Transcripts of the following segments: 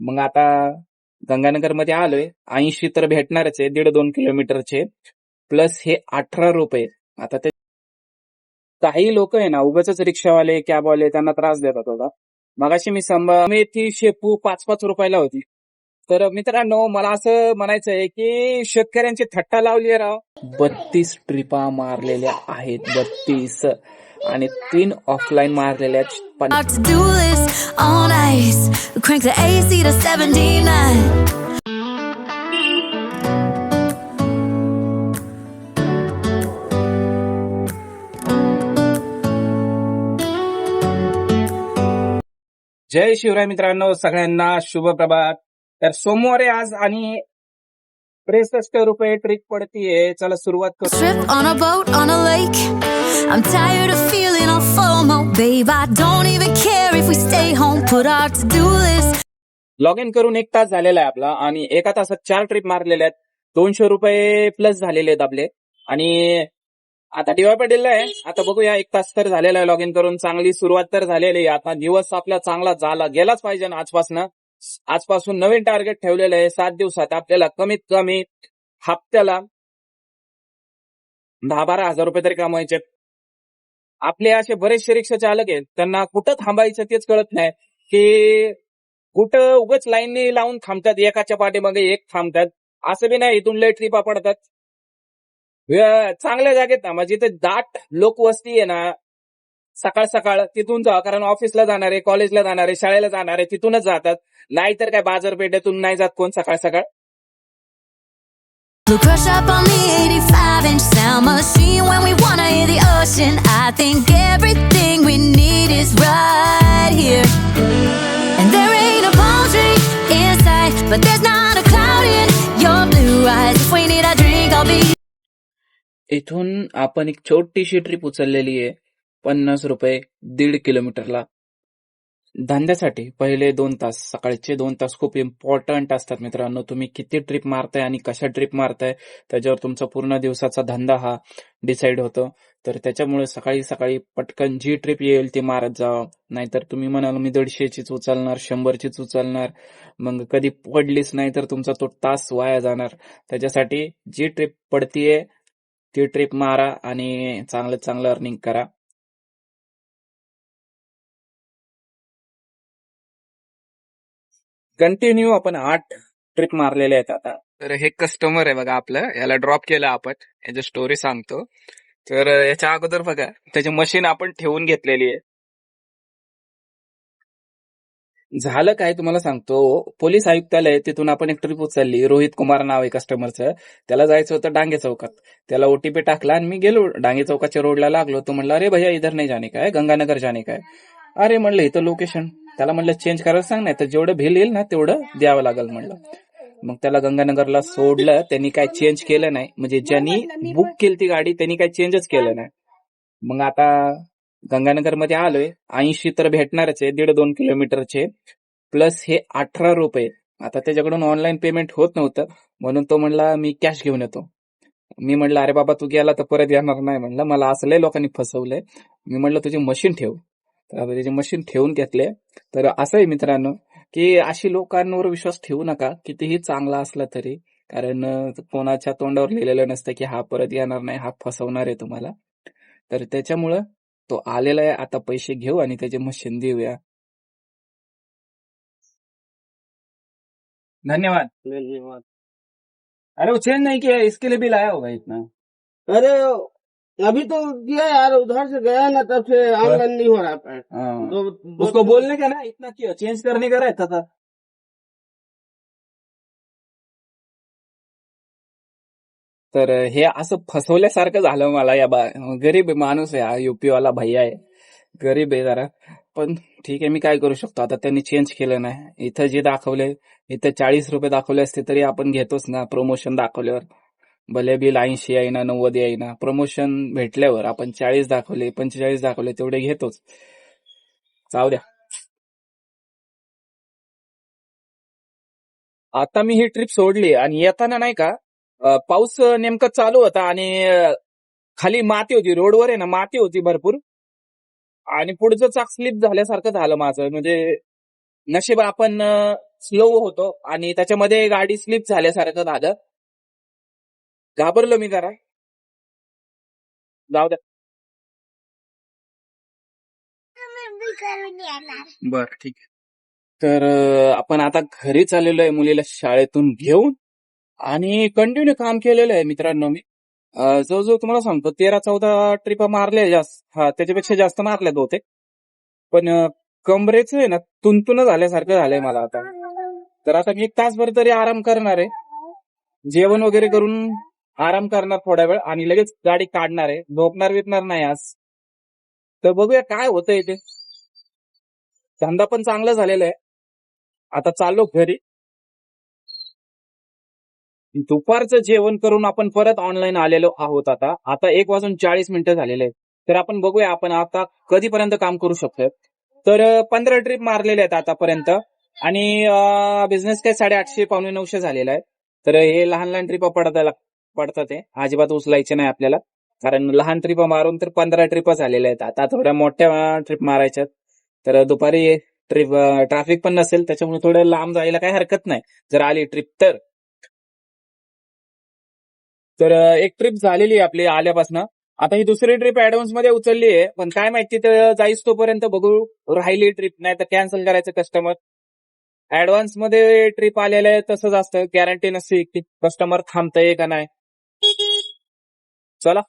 मग आता गंगानगर मध्ये आलोय, 80 तर भेटणारच आहे, 1.5-2 किलोमीटरचे, प्लस हे 18 रुपये. आता ते काही लोक आहे ना उगाच रिक्षावाले कॅबवाले त्यांना त्रास देतात होता. मगाशी मेथी शेपू 5-5 रुपयाला होती. तर मित्रांनो मला असं म्हणायचं आहे की शेतकऱ्यांची थट्टा लावली आहे राव. 32 ट्रिपा मारलेल्या आहेत, 32, आणि 3 ऑफलाईन मारलेल्या आहेत. Hard to do this on ice. Crank the AC to 79. जय शिवराय मित्रांनो, सगळ्यांना शुभ प्रभात. तर सोमवार आहे आज आणि 63 रुपये ट्रिप पडतीये. चला सुरुवात करू. Trip on a boat on a lake. I'm tired of feeling all FOMO. Babe, I don't even care if we stay home. Put our to-do list. Log in करून 1 तास झालेला आहे आपला आणि 1 तासात 4 ट्रिप मारलेल्या आहेत. 200 रुपये प्लस झालेले आहेत आपले. आणि आता DY पाटीलला आहे. आता बघूया, 1 तास तर झालेला आहे लॉग इन करून. चांगली सुरुवात तर झालेली आहे. आता दिवस आपला चांगला झाला गेलाच पाहिजे ना आजपासून नवीन टार्गेट ठेवलेलं आहे. 7 दिवसात आपल्याला कमीत कमी हप्त्याला 10-12 हजार रुपये तरी कमवायचे. आपले असे बरेचसे रिक्षा चालक आहेत, त्यांना कुठं थांबायचं तेच कळत नाही, की कुठं उगाच लाईननी लावून थांबतात, एकाच्या पाठीमागे एक थांबतात. असं बी नाही, इथून लय ट्रिपा पडतात. चांगल्या जागेत थांबा, जिथे दाट लोकवस्ती आहे ना, सकाळ सकाळ तिथून जा, कारण ऑफिसला जाणारे, कॉलेजला जाणारे, शाळेला जाणारे तिथूनच जातात. नाहीतर काय बाजारपेठेतून नाही जात कोण सकाळ सकाळ. We'll crush up on the 85-inch sound machine when we wanna hear the ocean. I think everything we need is right here. And there ain't a palm tree in sight, but there's not a cloud in your blue eyes. If we need a drink, I'll be. इथून आपण एक छोटीशी trip उचललेली आहे, 50 रुपये 1.5 किलोमीटरला. धंद्यासाठी पहिले 2 तास, सकाळचे 2 तास खूप इम्पॉर्टंट असतात मित्रांनो. तुम्ही किती ट्रिप मारताय आणि कशा ट्रिप मारताय त्याच्यावर तुमचा पूर्ण दिवसाचा धंदा हा डिसाईड होतो. तर त्याच्यामुळे सकाळी सकाळी पटकन जी ट्रिप येईल ती मारत जावं. नाहीतर तुम्ही म्हणाल मी 150चीच उचलणार, 100चीच उचलणार, मग कधी पडलीच नाही तर तुमचा तो तास वाया जाणार. त्याच्यासाठी जी ट्रिप पडतीये ती ट्रिप मारा आणि चांगलं अर्निंग करा. कंटिन्यू आपण 8 ट्रिप मारलेले आहेत आता. तर हे कस्टमर आहे बघा आपलं, याला ड्रॉप केलं आपण, याची स्टोरी सांगतो. तर याच्या अगोदर बघा त्याची मशीन आपण ठेवून घेतलेली आहे. झालं काय तुम्हाला सांगतो, पोलीस आयुक्तालय तिथून आपण एक ट्रिप उचलली. रोहित कुमार नाव आहे कस्टमरचं. त्याला जायचं होतं डांगे चौकात. त्याला OTP टाकला आणि मी गेलो डांगे चौकाच्या रोडला लागलो. तो म्हणला अरे भैया इधर नाही जाणे काय, गंगानगर जाणे काय. अरे म्हणलं इथं लोकेशन. त्याला म्हणलं चेंज करायला सांग, नाही तर जेवढं बिल येईल ना तेवढं द्यावं लागेल म्हणलं. मग त्याला गंगानगरला सोडलं. त्यांनी काय चेंज केलं नाही, म्हणजे ज्यांनी बुक केली ती गाडी त्यांनी काय चेंजच केलं नाही. मग आता गंगानगर मध्ये आलोय, 80 तर भेटणारच आहे, 1.5-2 किलोमीटरचे, प्लस हे 18 रुपये. आता त्याच्याकडून ऑनलाईन पेमेंट होत नव्हतं, म्हणून तो म्हणला मी कॅश घेऊन येतो. मी म्हणलं अरे बाबा तू गेला तर परत येणार नाही म्हणलं, मला असं लय लोकांनी फसवलंय. मी म्हणलं तुझी मशीन ठेव. तर आता त्याची मशीन ठेवून घेतले. तर असं आहे मित्रांनो, की अशी लोकांवर विश्वास ठेवू नका, कितीही चांगला असला तरी, कारण कोणाच्या तोंडावर लिहिलेलं नसतं की हा परत येणार नाही, हा फसवणार आहे तुम्हाला. तर त्याच्यामुळं तो आलेला आहे, आता पैसे घेऊ आणि त्याची मशीन देऊया. धन्यवाद. अरे वो चेंज नहीं किया, इसके लिए बिल आया होगा इतना. अरे अभी तो किया यार, उधर से गया ना तब से ऑनलाइन नहीं हो रहा है। हाँ. दो उसको बोलने का ना इतना क्यों, चेंज करने का रहता था. तर हे असं फसवल्यासारखं झालं मला. गरीब माणूस आहे हा, UP वाला भैया आहे, गरीब आहे जरा, पण ठीक आहे, मी काय करू शकतो. आता त्यांनी चेंज केलं नाही. इथं जे दाखवले, इथं 40 रुपये दाखवले असते तरी आपण घेतोच ना, प्रमोशन दाखवल्यावर. भले बिल 80 आहे ना 90 आहे ना, प्रमोशन भेटल्यावर आपण 40 दाखवले, 45 दाखवले, तेवढे घेतोच. जाऊ द्या. आता मी ही ट्रिप सोडली आणि येताना नाही का पाऊस नेमका चालू होता आणि खाली माती होती, रोडवर आहे ना माती होती भरपूर, आणि पुढचं चाक स्लिप झाल्यासारखं झालं माझं. म्हणजे नशीब आपण स्लो होतो आणि त्याच्यामध्ये गाडी स्लिप झाल्यासारखं झालं. घाबरलो मी जरा. जाऊ द्या. बर ठीक आहे. तर आपण आता घरी चाललेलो आहे मुलीला शाळेतून घेऊन आणि कंटिन्यू काम केलेलं आहे मित्रांनो मी. जवळजवळ तुम्हाला सांगतो 13-14 ट्रिपा मारल्या जास्त. हा त्याच्यापेक्षा जास्त मारल्या बहुतेक. पण कमरेचं आहे ना तुंतुन झाल्यासारखं झालंय मला आता. तर आता मी 1 तासभर तरी आराम करणार आहे. जेवण वगैरे करून आराम करणार थोडा वेळ आणि लगेच गाडी काढणार आहे. झोपणार बिपणार नाही आज. तर बघूया काय होतंय ते. धंदा पण चांगला झालेला आहे. आता चाललो घरी. दुपारचं जेवण करून आपण परत ऑनलाईन आलेलो आहोत आता. आता 1:40 झालेले आहेत. तर आपण बघूया आपण आता कधीपर्यंत काम करू शकतोय. तर 15 ट्रिप मारलेले आहेत आतापर्यंत आणि बिझनेस काय 850 पावणे 900 झालेला आहे. तर हे लहान लहान ट्रिपा पडतात ते अजिबात उचलायचे नाही आपल्याला. कारण लहान ट्रिपा मारून तर 15 ट्रिपा झालेल्या आहेत. आता थोड्या मोठ्या ट्रिप मारायच्यात. तर दुपारी ट्रॅफिक पण नसेल त्याच्यामुळे थोडं लांब जायला काही हरकत नाही जर आली ट्रिप तर. तर एक ट्रिप झालेली आहे आपली आल्यापासून. आता ही दुसरी ट्रिप ऍडव्हान्स मध्ये उचलली आहे. पण काय माहिती तर जाईस तोपर्यंत बघू राहिली ट्रिप नाही तर कॅन्सल करायचं कस्टमर. ऍडव्हान्स मध्ये ट्रिप आलेलं आहे तसंच असतं. गॅरंटी नसते की कस्टमर थांबतंय का नाही. चला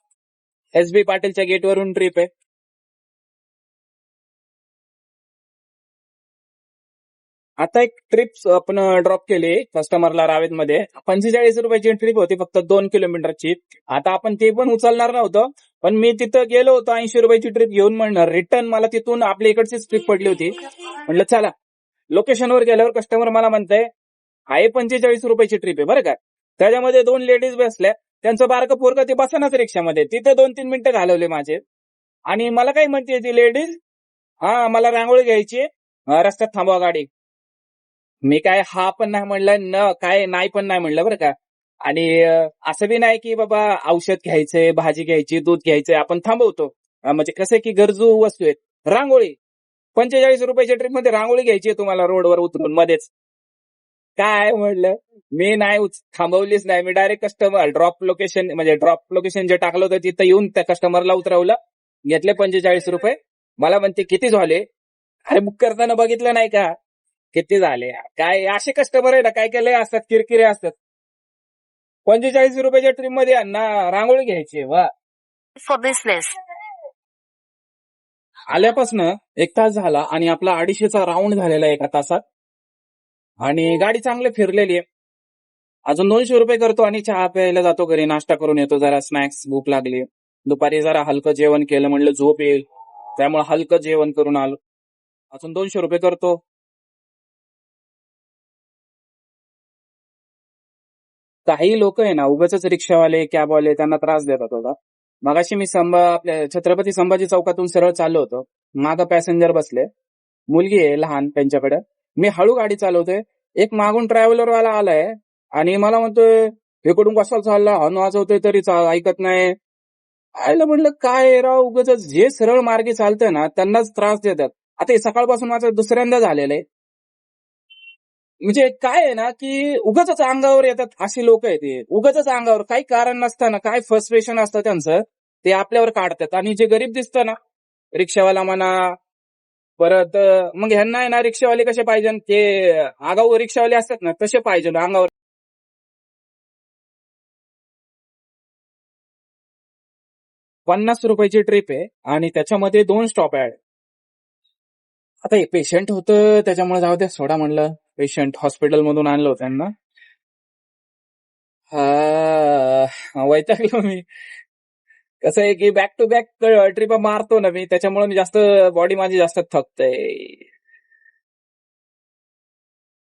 SB पाटीलच्या गेटवरून ट्रिप आहे. आता एक ट्रिप आपण ड्रॉप केली कस्टमरला रावेतमध्ये. 45 रुपयाची ट्रिप होती फक्त 2 किलोमीटरची. आता आपण ते पण उचलणार नव्हतं. पण मी तिथं गेलो होतो 80 रुपयाची ट्रिप घेऊन म्हणणार रिटर्न मला तिथून आपल्या इकडचीच ट्रिप पडली होती. म्हटलं चला लोकेशनवर गेल्यावर कस्टमर मला म्हणतंय आहे 45 रुपयाची ट्रिप आहे बरं का. त्याच्यामध्ये 2 लेडीज बसल्या. त्यांचं बारकं पोरगं ते बसनाच रिक्षामध्ये. तिथे 2-3 मिनिटं घालवले माझे. आणि मला काय म्हणते ती लेडीज, हा मला रांगोळी घ्यायची रस्त्यात थांबवा गाडी. मी काय हा पण नाही म्हणलं न काय नाही पण नाही म्हणलं बरं का. आणि असं बी नाही की बाबा औषध घ्यायचंय भाजी घ्यायची दूध घ्यायचंय आपण थांबवतो. म्हणजे कसं आहे की गरजू वस्तू आहेत. रांगोळी 45 रुपयाच्या ट्रिप मध्ये रांगोळी घ्यायची आहे तुम्हाला रोडवर उतरून मध्येच. काय म्हणलं मी नाही थांबवलीच नाही. मी डायरेक्ट कस्टमर ड्रॉप लोकेशन जे टाकलं होतं तिथं येऊन त्या कस्टमरला उतरवलं. घेतले 45 रुपये. मला म्हणते किती झाले. अरे बुक करताना बघितलं नाही का किती झाले. काय असे कस्टमर आहे ना काय काय लय असतात किरकिरे असतात. 45 रुपयाच्या ट्रिप मध्ये ना रांगोळी घ्यायची वा. For business. आल्यापासून 1 तास झाला आणि आपला 250चा राऊंड झालेला आहे 1 तासात. आणि गाडी चांगली फिरलेली आहे. अजून 200 रुपये करतो आणि चहा प्यायला जातो घरी. नाश्ता करून येतो. जरा स्नॅक्स भूक लागली. दुपारी जरा हलकं जेवण केलं म्हणलं झोप येईल त्यामुळे हलकं जेवण करून आलो. अजून 200 रुपये करतो. काही लोक आहे ना उगाच रिक्षावाले कॅबवाले त्यांना त्रास देतात होता. मगाशी मी आपल्या छत्रपती संभाजी चौकातून सरळ चाललो होतो. मागं पॅसेंजर बसले. मुलगी आहे लहान त्यांच्याकडे. मी हळू गाडी चालवतोय. एक मागून ट्रॅव्हलर वाला आलाय आणि मला म्हणतोय इकडून कसा चालला हॉर्न वाजवतोय तरी ऐकत नाही. आयला म्हटलं काय राव उगाच जे सरळ मार्गे चालतंय ना त्यांनाच त्रास देतात. आता हे सकाळपासून माझं दुसऱ्यांदा झालेलं आहे. म्हणजे काय आहे ना की उगाच अंगावर येतात अशी लोक आहेत. ते उगाच अंगावर काही कारण नसताना काय फ्रस्ट्रेशन असतं त्यांचं ते आपल्यावर काढतात. आणि जे गरीब दिसतं ना रिक्षावाला म्हणा परत मग ह्यांना आहे ना रिक्षावाले कसे पाहिजे ते आगाऊ रिक्षावाले असतात ना तसे पाहिजे अंगावर. 50 रुपयाची ट्रिप आहे आणि त्याच्यामध्ये 2 स्टॉप आहे. आता हे पेशंट होतं त्याच्यामुळे जाऊ द्या सोडा म्हणलं. पेशंट हॉस्पिटलमधून आणलं होतं त्यांना. वैतागलो मी. कसं आहे की बॅक टू बॅक ट्रिप मारतो ना मी त्याच्यामुळे मी जास्त बॉडी माझी जास्त थकतंय.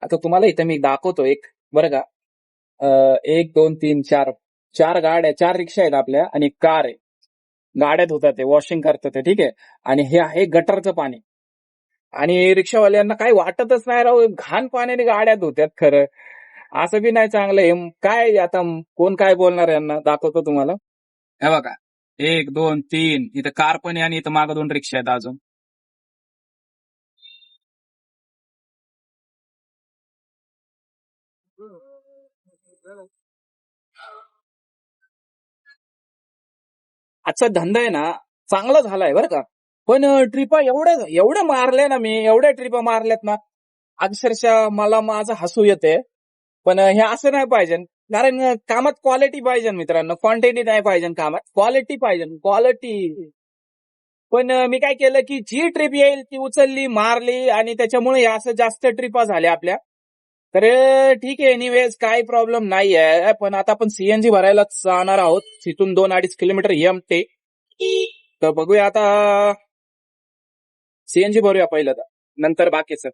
आता तुम्हाला इथं मी दाखवतो एक बरं का. 1 2 3 4 गाड्या 4 रिक्षा आहेत आपल्या आणि एक कार आहे. गाड्या धुतात ते वॉशिंग करतात ते ठीक आहे. आणि हे आहे गटरचं पाणी. आणि रिक्षावाल्यांना काही वाटतच नाही राव घाण पाण्याने गाड्या धुत्यात खरं. असं बी नाही चांगलं. हे काय आता कोण काय बोलणार यांना दाखवतो तुम्हाला. हे बघा 1 2 3 इथं कार पण आहे आणि इथं मागं 2 रिक्षा आहेत अजून. आजचा धंदा आहे ना चांगला झालाय बरं का. पण ट्रिपा एवढ्या मारल्या ना मी, एवढ्या ट्रिपा मारल्यात ना, अक्षरशः मला माझं हसू येते. पण हे असं नाही पाहिजे. कारण कामात क्वालिटी पाहिजे मित्रांनो, क्वांटिटी नाही पाहिजे कामात, क्वालिटी पाहिजे, क्वालिटी. पण मी काय केलं की जी ट्रिप येईल ती उचलली, मारली आणि त्याच्यामुळे या असं जास्त ट्रिपा झाल्या आपल्या. तर ठीक आहे, एनिवेज काही प्रॉब्लेम नाही आहे. पण आता आपण सीएनजी भरायला जाणार आहोत तिथून 2-2.5 किलोमीटर एमटे. तर बघूया आता, सीएनजी भरूया पहिलं तर, नंतर बाकीचं.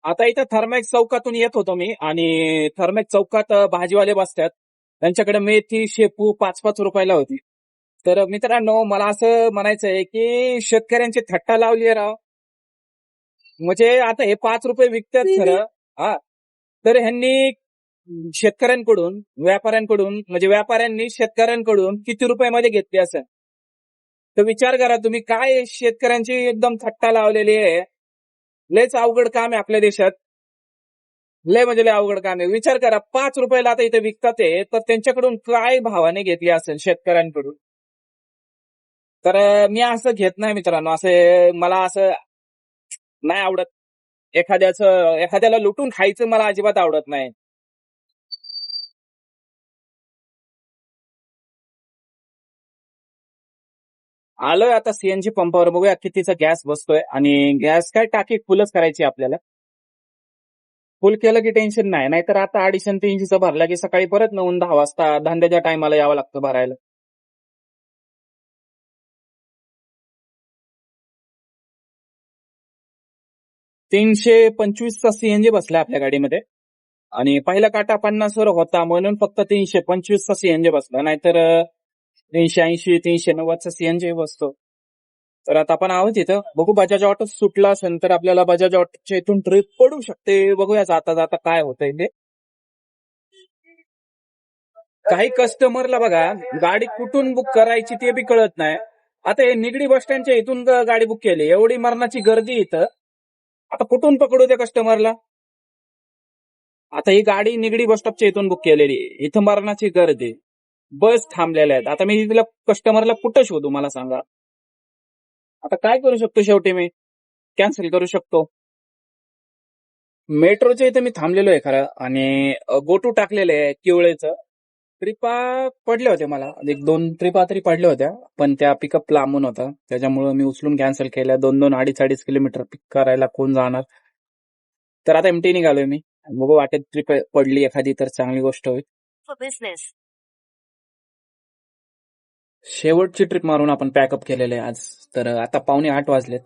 आता इथं थर्मॅक्स चौकातून येत होतो मी आणि थर्मॅक्स चौकात भाजीवाले बसतात. त्यांच्याकडे मेथी शेपू 5-5 रुपयाला होती. तर मित्रांनो मला असं म्हणायचंय की शेतकऱ्यांची थट्टा लावली आहे राव. म्हणजे आता हे 5 रुपये विकतात खरं, हा, तर ह्यांनी शेतकऱ्यांकडून, व्यापाऱ्यांकडून, म्हणजे व्यापाऱ्यांनी शेतकऱ्यांकडून किती रुपयामध्ये घेतली असेल. तर विचार करा तुम्ही, काय शेतकऱ्यांची एकदम थट्टा लावलेली आहे. लयच अवघड काम आहे आपल्या देशात, लय म्हणजे लय अवघड काम आहे. विचार करा, 5 रुपयाला आता इथे विकतात ते, तर त्यांच्याकडून काय भावाने घेतली असेल शेतकऱ्यांकडून. तर मी असं घेत नाही मित्रांनो, असं मला असं नाही आवडत. एखाद्याला लुटून खायचं मला अजिबात आवडत नाही. आलोय आता सीएनजी पंपावर, बघूया कितीचा गॅस बसतोय. आणि गॅस काय टाकी फुलच करायची आपल्याला. फुल केलं की टेन्शन नाही, नाहीतर आता 250-300 भरला की सकाळी परत 9-10 वाजता धंद्याच्या टायमाला यावं लागतं भरायला. $325चा सीएनजी बसला आपल्या गाडीमध्ये. आणि पहिला काटा 50 वर होता म्हणून फक्त 325चा सीएनजी बसला, नाहीतर 380, 390चा सीएनजी बसतो. तर आता आपण आहोत इथं, बघू बजाज ऑटो सुटला असेल तर आपल्याला बजाज ऑटोच्या इथून ट्रिप पडू शकते. बघूया जाता जाता काय होतंय ते. काही कस्टमरला बघा गाडी कुठून बुक करायची ते बी कळत नाही. आता हे निगडी बस स्टँडच्या इथून गाडी बुक केली, एवढी मरणाची गर्दी इथं, आता कुठून पकडू त्या कस्टमरला. आता ही गाडी निगडी बस स्टॉपच्या इथून बुक केलेली, इथं मरणाची गर्दी, बस थांबलेल्या आहेत. आता मी तिला कस्टमरला कुठं शोधू मला सांगा. आता काय करू शकतो, शेवटी मी कॅन्सल करू शकतो. मेट्रोच्या इथे मी थांबलेलो आहे खरं, आणि गोटू टाकलेलं आहे किवळेचं. ट्रिपा पडल्या होत्या मला, 1-2 ट्रिपा तरी पडल्या होत्या, पण त्या पिकअप लांबून होता त्याच्यामुळे मी उचलून कॅन्सल केल्या. 2-2, 2.5 किलोमीटर पिक करायला कोण जाणार. तर आता एमटी निघालोय मी, बघू वाटेत ट्रिप पडली एखादी तर चांगली गोष्ट होईल. शेवटची ट्रिप मारून आपण पॅकअप केलेलं आहे आज. तर आता 7:45 वाजलेत.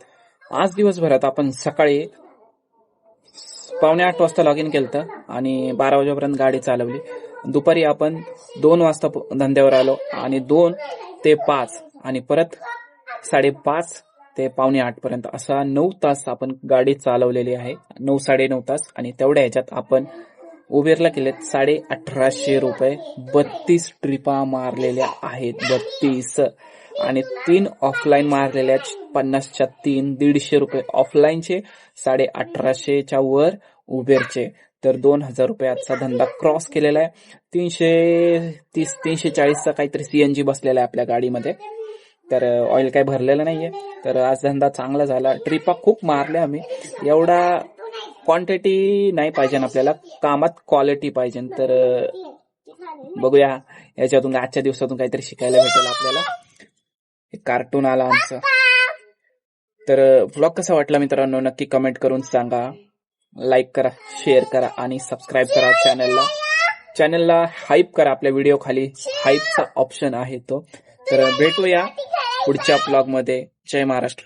आज दिवसभरात आपण सकाळी 7:45 वाजता लॉग इन केलं आणि 12 वाजेपर्यंत गाडी चालवली. दुपारी आपण 2 वाजता धंद्यावर आलो आणि 2 ते 5 आणि परत 5:30 ते 7:45 पर्यंत असा 9 तास आपण गाडी चालवलेली आहे. 9-9.5 तास. आणि तेवढ्या ह्याच्यात आपण उबेरला केलेत 1850 रुपये. 32 ट्रिपा मारलेल्या आहेत, 32. आणि 3 ऑफलाईन मारलेल्या, 50च्या 3, 150 रुपये ऑफलाईनचे, 1850च्या वर उबेरचे. तर 2000 रुपये आजचा धंदा क्रॉस केलेला आहे. 330-340चा काहीतरी सीएनजी बसलेला आहे आपल्या गाडीमध्ये. तर ऑइल काही भरलेलं नाहीये. तर आज धंदा चांगला झाला. ट्रिपा खूप मारल्या आम्ही. एवढा क्वांटिटी नाही पाहिजे आपल्याला, कामात क्वालिटी पाहिजे. तर बघूया याच्यातून आजच्या दिवसातून काहीतरी शिकायला भेटेल आपल्याला. कार्टून आला आमचं. तर व्लॉग कसा वाटला मित्रांनो नक्की कमेंट करून सांगा. लाईक करा, शेअर करा आणि सबस्क्राईब करा चॅनलला हाईप करा. आपल्या व्हिडिओ खाली हाईपचा ऑप्शन आहे तो. तर भेटूया पुढच्या व्लॉग मध्ये. जय महाराष्ट्र.